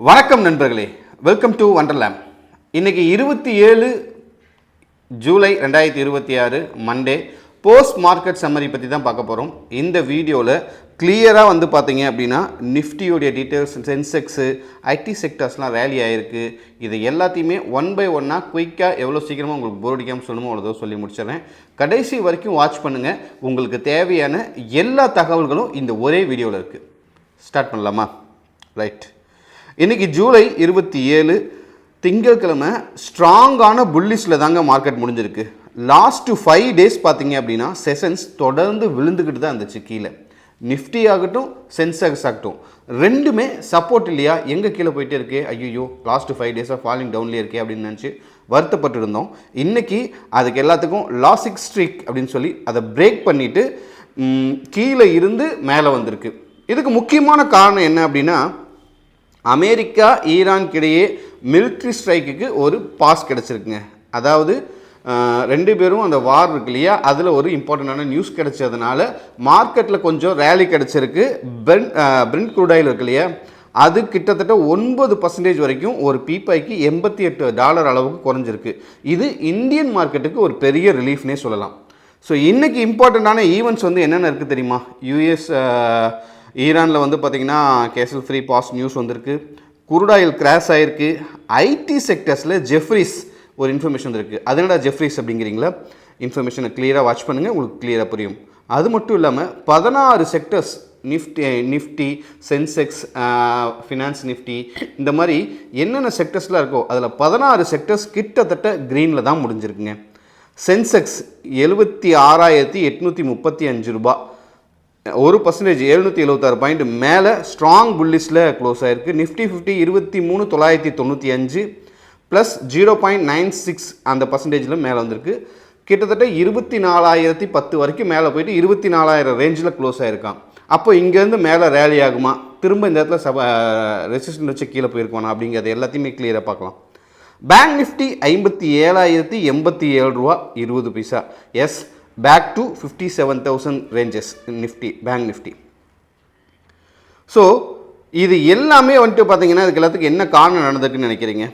வணக்கம் நண்பர்களே, welcome to wonderland. இன்றைக்கி 27 July 2026 Monday post market summary பற்றி தான் பார்க்க போகிறோம். இந்த வீடியோவில் கிளியராக வந்து பார்த்தீங்க அப்படின்னா நிஃப்டியோடைய டீட்டெயில்ஸ், சென்செக்ஸு, ஐடி செக்டர்ஸ்லாம் ரேலி ஆகிருக்கு. இது எல்லாத்தையுமே ஒன் பை ஒன்னாக குயிக்காக எவ்வளோ சீக்கிரமாக உங்களுக்கு போர் அடிக்காமல் சொல்லணுமோ அவ்வளோ சொல்லி முடிச்சிடுறேன். கடைசி வரைக்கும் வாட்ச் பண்ணுங்கள். உங்களுக்கு தேவையான எல்லா தகவல்களும் இந்த ஒரே வீடியோவில் இருக்குது. ஸ்டார்ட் பண்ணலாமா? ரைட். இன்றைக்கி ஜூலை 27 திங்கட்கிழமை ஸ்ட்ராங்கான புல்லிஷில் தாங்க மார்க்கெட் முடிஞ்சிருக்கு. லாஸ்ட்டு 5 days பார்த்தீங்க அப்படின்னா செஷன்ஸ் தொடர்ந்து விழுந்துக்கிட்டு தான் இருந்துச்சு. கீழே நிஃப்டி ஆகட்டும், சென்செக்ஸ் ஆகட்டும், ரெண்டுமே சப்போர்ட் இல்லையா, எங்கே கீழே போயிட்டே இருக்கே, ஐயோ லாஸ்ட்டு 5 days ஃபாலிங் டவுன்லேயே இருக்கே அப்படின்னு நினச்சி வருத்தப்பட்டு இருந்தோம். இன்றைக்கி அதுக்கு எல்லாத்துக்கும் லாசிக் ஸ்ட்ரீக் அப்படின்னு சொல்லி அதை பிரேக் பண்ணிவிட்டு கீழே இருந்து மேலே வந்திருக்கு. இதுக்கு முக்கியமான காரணம் என்ன அப்படின்னா, அமெரிக்கா ஈரான்கிடையே மிலிட்ரி ஸ்ட்ரைக்குக்கு ஒரு பாஸ் கிடச்சிருக்குங்க. அதாவது ரெண்டு பேரும் அந்த வார் இருக்கு இல்லையா, அதில் ஒரு இம்பார்ட்டண்டான நியூஸ் கிடைச்சதுனால மார்க்கெட்டில் கொஞ்சம் ரேலி கிடச்சிருக்கு. பிரெண்ட் க்ரூட் ஆயில் இருக்கு இல்லையா, அது கிட்டத்தட்ட 9% வரைக்கும் ஒரு பீப்பாய்க்கு $88 அளவுக்கு குறைஞ்சிருக்கு. இது இந்தியன் மார்க்கெட்டுக்கு ஒரு பெரிய ரிலீஃப்னே சொல்லலாம். ஸோ இன்றைக்கி இம்பார்ட்டண்ட்டான ஈவெண்ட்ஸ் வந்து என்னென்ன இருக்குது தெரியுமா? ஈரானில் வந்து பார்த்திங்கன்னா கேசல் ஃப்ரீ பாஸ் நியூஸ் வந்திருக்கு. குரூட் ஆயில் கிராஷ் ஆகிருக்கு. ஐடி செக்டர்ஸில் ஜெஃப்ரீஸ் ஒரு இன்ஃபர்மேஷன் இருக்குது. அது என்னடா ஜெஃப்ரீஸ் அப்படிங்கிறீங்களா? இன்ஃபர்மேஷனை கிளியராக வாட்ச் பண்ணுங்கள், உங்களுக்கு கிளியராக புரியும். அது மட்டும் இல்லாமல் 16 sectors, Nifty, Sensex, finance Nifty, இந்த மாதிரி என்னென்ன செக்டர்ஸ்லாம் இருக்கோ அதில் 16 செக்டர்ஸ் கிட்டத்தட்ட க்ரீனில் தான் முடிஞ்சிருக்குங்க. சென்செக்ஸ் 76,835 ரூபா, 1% 776 பாயிண்ட் மேலே ஸ்ட்ராங் புல்லிஷில் க்ளோஸ் ஆகிருக்கு. நிஃப்டி 50 23,995 ப்ளஸ் 0.96 அந்த பர்சன்டேஜில் மேலே வந்திருக்கு. கிட்டத்தட்ட 24,010 வரைக்கும் மேலே போயிட்டு 24,000 ரேஞ்சில் க்ளோஸ் ஆகிருக்கான். அப்போ இங்கேருந்து மேலே ரேலி ஆகுமா, திரும்ப இந்த இடத்துல ரெசிஸ்டன்ட் வச்சு கீழே போயிருக்கோனா அப்படிங்கிறது எல்லாத்தையுமே கிளியராக பார்க்கலாம். பேங்க் நிஃப்டி 57,087 ரூபா 20 paisa. Yes, back to 57,000 ranges Nifty, bank Nifty. So இது எல்லாமே வந்துட்டு பார்த்தீங்கன்னா இதுக்கு எல்லாத்துக்கும் என்ன காரணம் நடந்திருக்குன்னு நினைக்கிறீங்க?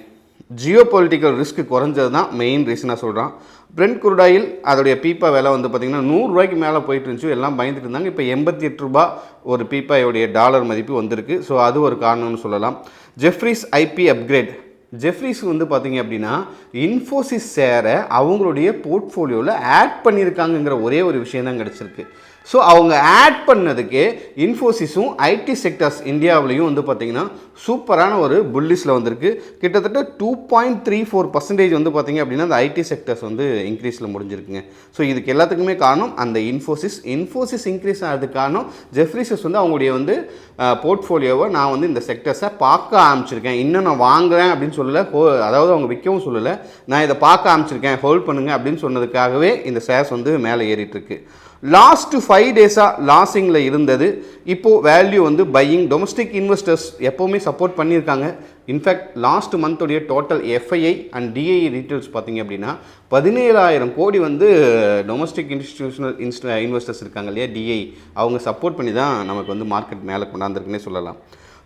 ஜியோ பொலிட்டிக்கல் ரிஸ்க் குறைஞ்சது தான் மெயின் ரீசனாக சொல்கிறான். பிரெண்ட் க்ரூட் ஆயில் அதோடைய பீப்பா விலை வந்து பார்த்திங்கன்னா 100 ரூபாய்க்கு மேலே போயிட்டு இருந்துச்சு, எல்லாம் பயந்துட்டு இருந்தாங்க. இப்போ 88 ரூபா ஒரு பீப்பாயோடைய டாலர் மதிப்பு வந்திருக்கு. ஸோ அது ஒரு காரணம்னு சொல்லலாம். Jeffries IP upgrade. ஜெஃப்ரீஸ் வந்து பார்த்திங்க அப்படின்னா இன்ஃபோசிஸ் ஷேரை அவங்களுடைய போர்ட்ஃபோலியோவில் ஆட் பண்ணியிருக்காங்கங்கிற ஒரே ஒரு விஷயம் தான் கிடச்சிருக்கு. ஸோ அவங்க ஆட் பண்ணதுக்கு இன்ஃபோசிஸும் ஐடி செக்டர்ஸ் இந்தியாவிலையும் வந்து பார்த்திங்கன்னா சூப்பரான ஒரு புல்லிஷில் வந்திருக்கு. கிட்டத்தட்ட 2.34% வந்து பார்த்திங்க அப்படின்னா அந்த ஐடி செக்டர்ஸ் வந்து இன்க்ரீஸில் முடிஞ்சிருக்குங்க. ஸோ இதுக்கு எல்லாத்துக்குமே காரணம் அந்த இன்ஃபோசிஸ் இன்க்ரீஸ் ஆகிறதுக்கு காரணம் ஜெஃப்ரீஸஸ் வந்து அவங்களுடைய வந்து போர்ட்ஃபோலியோவை நான் வந்து இந்த செக்டர்ஸை பார்க்க ஆரம்பிச்சிருக்கேன், இன்னும் நான் வாங்குகிறேன் அப்படின்னு சொல்லலை, அதாவது அவங்க விற்கவும் சொல்லலை, நான் இதை பார்க்க ஆரம்பிச்சிருக்கேன், ஹோல்ட் பண்ணுங்கள் அப்படின்னு சொன்னதுக்காகவே இந்த ஷேர்ஸ் வந்து மேலே ஏறிட்டுருக்கு. லாஸ்ட்டு 5 days-ஆக லாஸிங்கில் இருந்தது. இப்போது வேல்யூ வந்து பையிங். டொமஸ்டிக் இன்வெஸ்டர்ஸ் எப்போவுமே சப்போர்ட் பண்ணியிருக்காங்க. இன்ஃபேக்ட் லாஸ்ட் மந்தோடைய total FII and DII details பார்த்திங்க அப்படின்னா 17,000 கோடி வந்து டொமஸ்டிக் இன்ஸ்டிடியூஷனல் இன்வெஸ்டர்ஸ் இருக்காங்க இல்லையா, டிஐ, அவங்க சப்போர்ட் பண்ணி தான் நமக்கு வந்து மார்க்கெட் மேலே கொண்டாந்துருக்குன்னே சொல்லலாம்.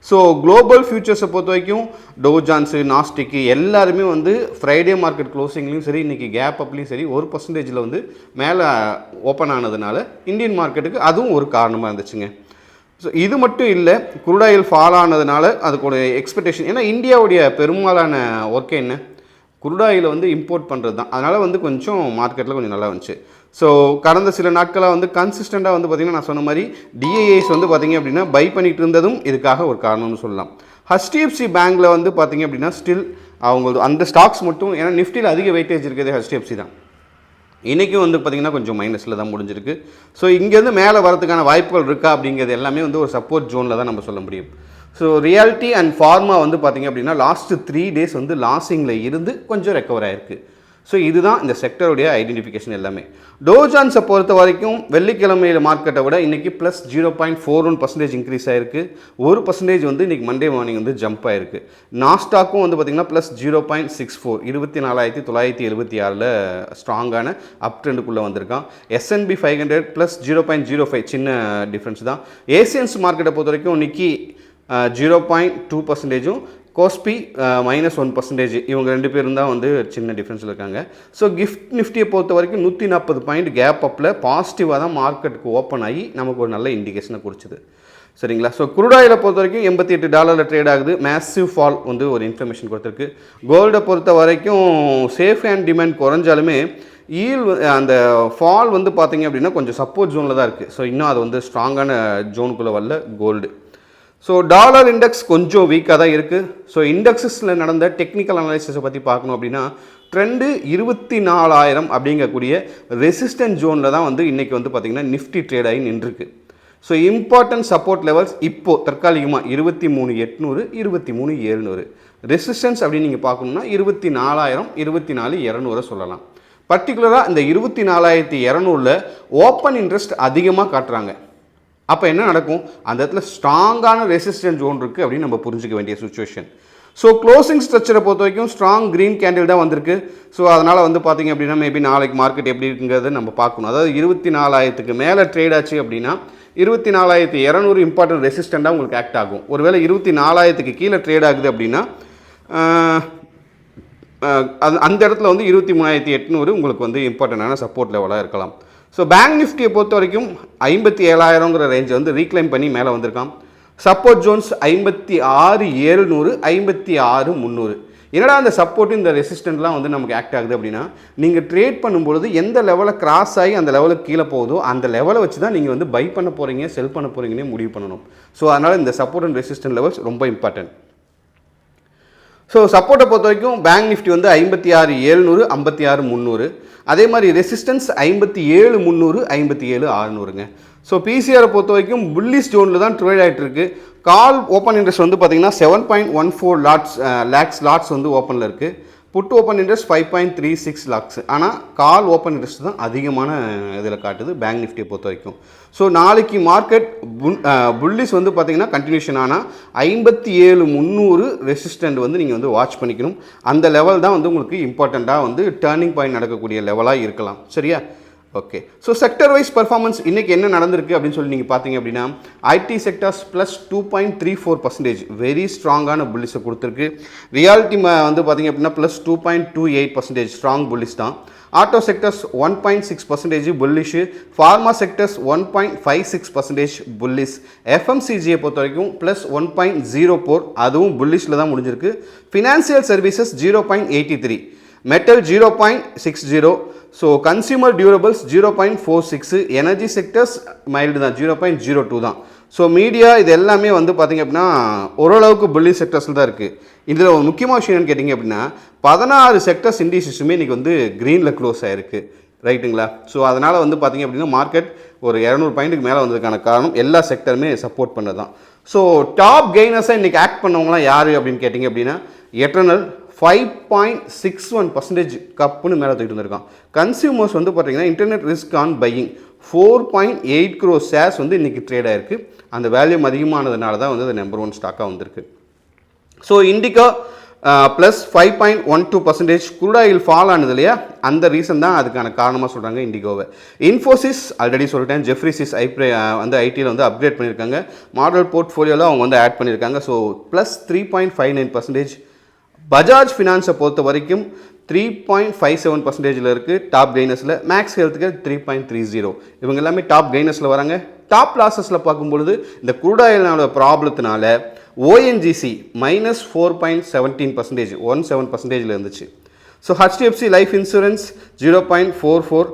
ஸோ குளோபல் ஃபியூச்சர்ஸை பொறுத்த வரைக்கும் டோ ஜான்ஸு, நாஸ்டிக்கு எல்லாருமே வந்து ஃப்ரைடே மார்க்கெட் க்ளோசிங்லேயும் சரி, இன்றைக்கி கேப் அப்லேயும் சரி 1% வந்து மேலே ஓப்பன் ஆனதுனால இந்தியன் மார்க்கெட்டுக்கு அதுவும் ஒரு காரணமாக இருந்துச்சுங்க. ஸோ இது மட்டும் இல்லை, குரூட் ஆயில் ஃபால் ஆனதுனால அதுக்கு எக்ஸ்பெக்டேஷன், ஏன்னா இந்தியாவுடைய பெரும்பாலான ஒர்க்கே என்ன, குரூட் ஆயில் வந்து இம்போர்ட் பண்ணுறது தான். அதனால் வந்து கொஞ்சம் மார்க்கெட்டில் கொஞ்சம் நல்லா வந்துச்சு. ஸோ கடந்த சில நாட்களாக வந்து கன்சிஸ்டண்ட்டாக வந்து பார்த்திங்கன்னா நான் சொன்ன மாதிரி டிஐஐஸ் வந்து பார்த்திங்க அப்படின்னா பை பண்ணிகிட்டு இருந்ததும் இதுக்காக ஒரு காரணம்னு சொல்லலாம். HDFC பேங்க்கில் வந்து பார்த்திங்க அப்படின்னா ஸ்டில் அவங்க அந்த ஸ்டாக்ஸ் மட்டும், ஏன்னா நிஃப்டியில் அதிக வெயிட்டேஜ் இருக்கிறதே HDFC தான், இன்றைக்கும் வந்து பார்த்திங்கன்னா கொஞ்சம் மைனஸில் தான் முடிஞ்சிருக்கு. ஸோ இங்கேருந்து மேலே வரதுக்கான வாய்ப்புகள் இருக்கா அப்படிங்கிறது எல்லாமே வந்து ஒரு சப்போர்ட் ஜோனில் தான் நம்ம சொல்ல முடியும். ஸோ ரியாலிட்டி அண்ட் ஃபார்மா வந்து பார்த்திங்க அப்படின்னா லாஸ்ட்டு 3 days வந்து லாஸிங்கில் இருந்து கொஞ்சம் ரெக்கவர் ஆகிருக்கு. ஸோ இதுதான் இந்த செக்டருடைய ஐடென்டிஃபிகேஷன் எல்லாமே. டோ ஜான்ஸை பொறுத்த வரைக்கும் வெள்ளிக்கிழமையில் மார்க்கெட்டை விட இன்றைக்கி ப்ளஸ் 0.41% இன்க்ரீஸ் ஆகிருக்கு. 1% வந்து இன்றைக்கி மண்டே மார்னிங் வந்து ஜம்ப் ஆகிருக்கு. நாஸ்டாக்கும் வந்து பார்த்திங்கன்னா ப்ளஸ் 0.64, 24,976 ஸ்ட்ராங்கான அப் ட்ரெண்டுக்குள்ளே வந்திருக்கான். S&P 500 ப்ளஸ் 0.05, சின்ன டிஃப்ரென்ஸ் தான். ஏசியன்ஸ் மார்க்கெட்டை பொறுத்த வரைக்கும் இன்றைக்கி 0.2%, கோஸ்பி -1%. இவங்க 2 பேரும் தான் வந்து சின்ன டிஃப்ரென்ஸில் இருக்காங்க. ஸோ கிஃப்ட் நிஃப்டியை பொறுத்த வரைக்கும் 140 பாயிண்ட் கேப் அப்பில் பாசிட்டிவாக தான் மார்க்கெட்டுக்கு ஓப்பன் ஆகி நமக்கு ஒரு நல்ல இண்டிகேஷனை கொடுக்குது. சரிங்களா? ஸோ குரூட் ஆயிலை பொறுத்த வரைக்கும் $88 ட்ரேட் ஆகுது. மேசிவ் ஃபால் வந்து ஒரு இன்ஃபர்மேஷன் கொடுத்துருக்கு. கோல்டை பொறுத்த வரைக்கும் சேஃப் அண்ட் டிமாண்ட் குறைஞ்சாலுமே அந்த ஃபால் வந்து பார்த்தீங்க அப்படின்னா கொஞ்சம் சப்போர்ட் ஜோனில் தான் இருக்குது. ஸோ இன்னும் அது வந்து ஸ்ட்ராங்கான ஜோனுக்குள்ளே வரல கோல்டு. ஸோ டாலர் இண்டெக்ஸ் கொஞ்சம் வீக்காக தான் இருக்குது. ஸோ இண்டெக்ஸஸில் நடந்த டெக்னிக்கல் அனாலிசிஸை பற்றி பார்க்கணும் அப்படின்னா ட்ரெண்டு 24,000 அப்படிங்கக்கூடிய ரெசிஸ்டன்ட் ஜோனில் தான் வந்து இன்றைக்கி வந்து பார்த்திங்கன்னா நிஃப்டி ட்ரேட் ஆகி நின்றுருக்கு. ஸோ இம்பார்ட்டன்ட் சப்போர்ட் லெவல்ஸ் இப்போது தற்காலிகமாக 23,800 23,700. ரெசிஸ்டன்ஸ் அப்படின்னு நீங்கள் பார்க்கணுன்னா 24,000 24,200 சொல்லலாம். பர்டிகுலராக இந்த 24,200 ஓப்பன் இன்ட்ரெஸ்ட் அதிகமாக காட்டுறாங்க. அப்போ என்ன நடக்கும்? அந்த இடத்துல ஸ்ட்ராங்கான ரெசிஸ்டன்ட் ஜோன் இருக்குது அப்படின்னு நம்ம புரிஞ்சிக்க வேண்டிய சுச்சுவேஷன். ஸோ க்ளோசிங் ஸ்ட்ரக்சரை பொறுத்த வரைக்கும் ஸ்ட்ராங் க்ரீன் கேண்டில் தான் வந்திருக்கு. ஸோ அதனால் வந்து பார்த்திங்க அப்படின்னா மேபி நாளைக்கு மார்க்கெட் எப்படி இருக்குங்கிறத நம்ம பார்க்கணும். அதாவது 24,000க்கு மேலே ட்ரேட் ஆச்சு அப்படின்னா 24,200 இம்பார்ட்டன்ட் ரெசிஸ்டண்ட்டாக உங்களுக்கு ஆக்ட் ஆகும். ஒருவேளை 24,000க்கு கீழே ட்ரேட் ஆகுது அப்படின்னா அந்த இடத்துல வந்து 23,800 உங்களுக்கு வந்து இம்பார்ட்டண்டான சப்போர்ட் லெவலாக இருக்கலாம். ஸோ பேங்க் நிஃப்டியை பொறுத்த வரைக்கும் 57,000ங்கிற ரேஞ்சை வந்து ரீக்ளைம் பண்ணி மேலே வந்திருக்கான். Support Jones 56,700 56,300. என்னடா அந்த சப்போர்ட் இந்த ரெசிஸ்டன்ட்லாம் வந்து நமக்கு ஆக்ட் ஆகுது அப்படின்னா நீங்கள் ட்ரேட் பண்ணும்பொழுது எந்த லெவலில் கிராஸ் ஆகி அந்த லெவலுக்கு கீழே போகுதோ அந்த லெவலை வச்சு தான் நீங்கள் வந்து பை பண்ண போகிறீங்க செல் பண்ண போகிறீங்கன்னே முடிவு பண்ணணும். ஸோ அதனால் இந்த சப்போர்ட் அண்ட் ரெசிஸ்டன்ட் லெவல்ஸ் ரொம்ப இம்பார்ட்டன்ட். ஸோ சப்போர்ட்டை பொறுத்த வரைக்கும் பேங்க் நிஃப்டி வந்து 56,700 56,300. அதே மாதிரி ரெசிஸ்டன்ஸ் 57,300 57,600ங்க. ஸோ பிசிஆரை பொறுத்த வரைக்கும் புல்லிஷ் ஜோனில் தான் ட்ரேட் ஆகிட்டு இருக்கு. கால் ஓப்பன் இன்ட்ரெஸ்ட் வந்து பார்த்தீங்கன்னா 7.14 லேக்ஸ் லாட்ஸ் வந்து ஓப்பனில் இருக்குது. Put open interest 5.36 lakhs. ஆனால் கால் ஓப்பன் இன்ட்ரெஸ்ட் தான் அதிகமான இதில் காட்டுது பேங்க் நிஃப்டியை பொறுத்த வரைக்கும். ஸோ நாளைக்கு மார்க்கெட் புல்லிஸ் வந்து பார்த்தீங்கன்னா கண்டினியூஷன் ஆனால் 57,300 ரெசிஸ்டன்ட் வந்து நீங்கள் வந்து வாட்ச் பண்ணிக்கணும். அந்த லெவல் தான் வந்து உங்களுக்கு இம்பார்ட்டண்ட்டாக வந்து டேர்னிங் பாயிண்ட் நடக்கக்கூடிய லெவலாக இருக்கலாம். சரியா? Okay. So sector wise performance இன்றைக்கி என்ன நடந்திருக்கு அப்படின்னு சொல்லி நீங்கள் பார்த்தீங்க அப்படின்னா ஐடி செக்டர்ஸ் +2.34% வெரி ஸ்ட்ராங்கான புல்லிஸை கொடுத்துருக்கு. ரியாலிட்டி வந்து பார்த்திங்க அப்படின்னா +2.28% ஸ்ட்ராங் புல்லிஸ் தான். Auto sectors 1.6% bullish. Pharma sectors 1.56% bullish. எஃப்எம்சிஜியை பொறுத்த வரைக்கும் +1.04 அதுவும் புல்லிஷில் தான் முடிஞ்சிருக்கு. Financial services 0.83. Metal 0.60. So consumer durables 0.46. Energy sectors mild தான் 0.02 தான். ஸோ மீடியா இது எல்லாமே வந்து பார்த்திங்க அப்படின்னா ஓரளவுக்கு புல்லிஷ் செக்டர்ஸில் தான் இருக்குது. இதில் ஒரு முக்கியமான விஷயம் என்னன்னு கேட்டிங்க அப்படின்னா 16 செக்டர்ஸ் இண்டிசஸுமே இன்றைக்கி வந்து க்ரீனில் க்ளோஸ் ஆகிருக்கு. ரைட்டுங்களா? ஸோ அதனால் வந்து பார்த்திங்க அப்படின்னா மார்க்கெட் ஒரு 200 பாயிண்ட்டுக்கு மேலே வந்ததுக்கான காரணம் எல்லா செக்டருமே சப்போர்ட் பண்ணது தான். ஸோ டாப் கெய்னர்ஸாக இன்றைக்கி ஆக்ட் பண்ணவங்களாம் யார் அப்படின்னு கேட்டிங்க அப்படின்னா எட்டர்னல் 5.61% கப்புன்னு மேலே தூக்கிட்டு வந்திருக்கான். கன்சியூமர்ஸ் வந்து பார்த்தீங்கன்னா internet risk on buying 4.8 crore shares வந்து இன்றைக்கி ட்ரேட் ஆகிருக்கு. அந்த வேல்யூம் அதிகமானதுனால தான் வந்து அது நம்பர் 1 ஸ்டாக்காக வந்திருக்கு. So Indica +5.12%. Crude oil fall ஆனது இல்லையா, அந்த ரீசன் தான் அதுக்கான காரணமாக சொல்கிறாங்க இண்டிகோவை. இன்ஃபோசிஸ் ஆல்ரெடி சொல்லிட்டேன். ஜெஃப்ரிசிஸ் வந்து ஐடியில் வந்து அப்கிரேட் பண்ணியிருக்காங்க. மாடல் போர்ட்ஃபோலியோவில் அவங்க வந்து ஆட் பண்ணியிருக்காங்க. ஸோ +3.59%. பஜாஜ் ஃபினான்ஸை பொறுத்த வரைக்கும் 3.57%ல் இருக்குது டாப் கெய்னர்ஸில். மேக்ஸ் ஹெல்த்துக்கு 3.30. இவங்க எல்லாமே டாப் கெய்னர்ஸில் வராங்க. டாப் லாஸஸில் பார்க்கும்பொழுது இந்த குரூட் ஆயிலோட ப்ராப்ளத்தினால ஓஎன்ஜிசி -4.17% 17%ல் இருந்துச்சு. So HDFC life insurance 0.44.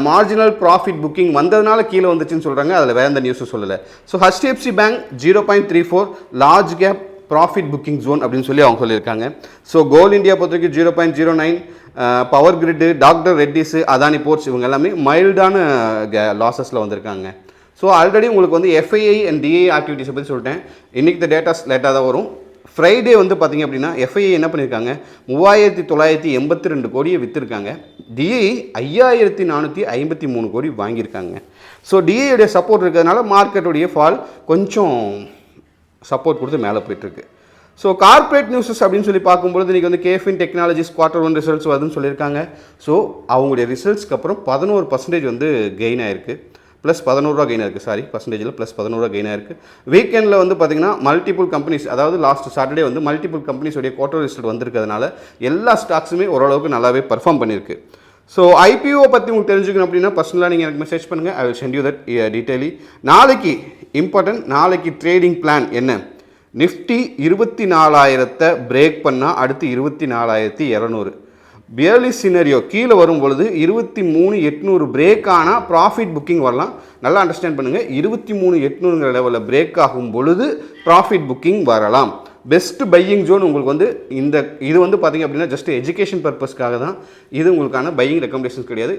Marginal profit booking வந்ததுனால கீழே வந்துச்சுன்னு சொல்கிறாங்க. அதில் வேறு எந்த நியூஸும் சொல்லலை. So HDFC bank 0.34 large cap profit booking zone அப்படின்னு சொல்லி அவங்க சொல்லியிருக்காங்க. ஸோ கோல் இந்தியா பொறுத்த வரைக்கும் 0.09. பவர் கிரிட்டு, டாக்டர் ரெட்டிஸு, அதானி போர்ட்ஸ் இவங்க எல்லாமே மைல்டான லாஸஸில் வந்திருக்காங்க. ஸோ ஆல்ரெடி உங்களுக்கு வந்து எஃப்ஐஐ அண்ட் டிஐ ஆக்டிவிட்டிஸை பற்றி சொல்லிட்டேன். இன்றைக்கி டேட்டாஸ் லேட்டாக தான் வரும். ஃப்ரைடே வந்து பார்த்திங்க அப்படின்னா எஃப்ஐஐ என்ன பண்ணியிருக்காங்க 3,982 கோடியை விற்றுருக்காங்க. டிஐ 5,453 கோடி வாங்கியிருக்காங்க. ஸோ டிஐயுடைய சப்போர்ட் இருக்கிறதுனால மார்க்கெட்டுடைய ஃபால் கொஞ்சம் சப்போர்ட் கொடுத்து மேலே போயிட்டுருக்கு. ஸோ கார்ப்பரேட் நியூஸஸ் அப்படின்னு சொல்லி பார்க்கும்பொழுது இன்றைக்கி வந்து கேஃபின் டெக்னாலஜிஸ் Q1 ரிசல்ட்ஸ் வருதுன்னு சொல்லியிருக்காங்க. ஸோ அவங்களுடைய ரிசல்ட்ஸ்க்கு அப்புறம் 11% வந்து கெயின் ஆயிருக்கு. ப்ளஸ் 11 ரூபா கெயின் இருக்குது. சாரி, பர்சன்டேஜில் ப்ளஸ் 11 ரூபா கெயினாக இருக்குது. வீக்கெண்டில் வந்து பார்த்திங்கன்னா மல்டிபிள் கம்பெனிஸ், அதாவது லாஸ்ட் சாட்டர்டே வந்து மல்டிபிள் கம்பெனிஸோடைய குவார்டர் ரிசல்ட் வந்திருக்கிறதுனால எல்லா ஸ்டாக்ஸுமே ஓரளவுக்கு நல்லாவே பர்ஃபார்ம் பண்ணியிருக்கு. ஸோ ஐபிஓ பற்றி உங்களுக்கு தெரிஞ்சுக்கணும் அப்படின்னா பர்சனலாக நீங்கள் எனக்கு மெசேஜ் பண்ணுங்கள். I will send you that detaily. நாளைக்கு இம்பார்ட்டன்ட், நாளைக்கு ட்ரேடிங் பிளான் என்ன? நிஃப்டி 24,000 பிரேக் பண்ணால் அடுத்து 24,200. பியர்லி சினரியோ கீழே வரும் பொழுது 23,800 பிரேக் ஆனால் ப்ராஃபிட் புக்கிங் வரலாம். நல்லா அண்டர்ஸ்டாண்ட் பண்ணுங்கள். 23,800 லெவலில் பிரேக் ஆகும் பொழுது ப்ராஃபிட் புக்கிங் வரலாம். பெஸ்ட் பையிங் ஜோன் உங்களுக்கு வந்து இது வந்து பார்த்திங்க அப்படின்னா ஜஸ்ட் எஜுகேஷன் பர்பஸ்க்காக தான். இது உங்களுக்கான பையிங் ரெக்கமெண்டேஷன்ஸ் கிடையாது.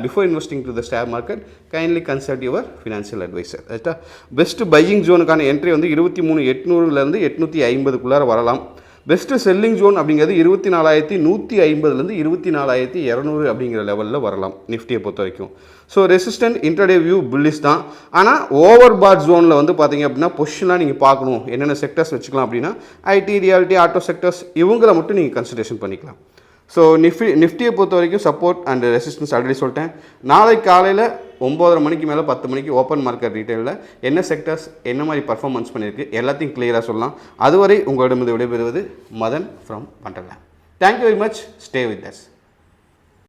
Before investing to the share market kindly consult your financial advisor. ரைட்டா? பெஸ்ட் பையிங் ஜோனுக்கான என்ட்ரி வந்து 23,800 850 வரலாம். பெஸ்ட்டு செல்லிங் ஜோன் அப்படிங்கிறது 24,150 24,200 அப்படிங்கிற லெவலில் வரலாம் நிஃப்டியை பொறுத்த வரைக்கும். So resistant interday view bullish தான். ஆனால் ஓவர் பாட் ஜோனில் வந்து பார்த்திங்க அப்படின்னா பொசிஷனாக நீங்கள் பார்க்கணும். என்னென்ன செக்டர்ஸ் வச்சுக்கலாம் அப்படின்னா ஐடி, ரியாலிட்டி, ஆட்டோ செக்டர்ஸ் இவங்களை மட்டும் நீங்கள் கன்சிடரேஷன் பண்ணிக்கலாம். ஸோ நிஃப்டியை பொறுத்த வரைக்கும் சப்போர்ட் அண்ட் ரெசிஸ்டன்ஸ் ஆல்ரெடி சொல்லிட்டேன். நாளைக்கு காலையில் 9:30 மணிக்கு மேலே 10 மணிக்கு ஓப்பன் மார்க்கெட் ரீட்டெயிலில் என்ன செக்டர்ஸ் என்ன மாதிரி பர்ஃபார்மன்ஸ் பண்ணியிருக்கு எல்லாத்தையும் கிளியராக சொல்லலாம். அதுவரை உங்களிடமிருந்து விடைபெறுவது மதன் ஃப்ரம் பண்டர்லேண்ட். Thank you very much. Stay with as.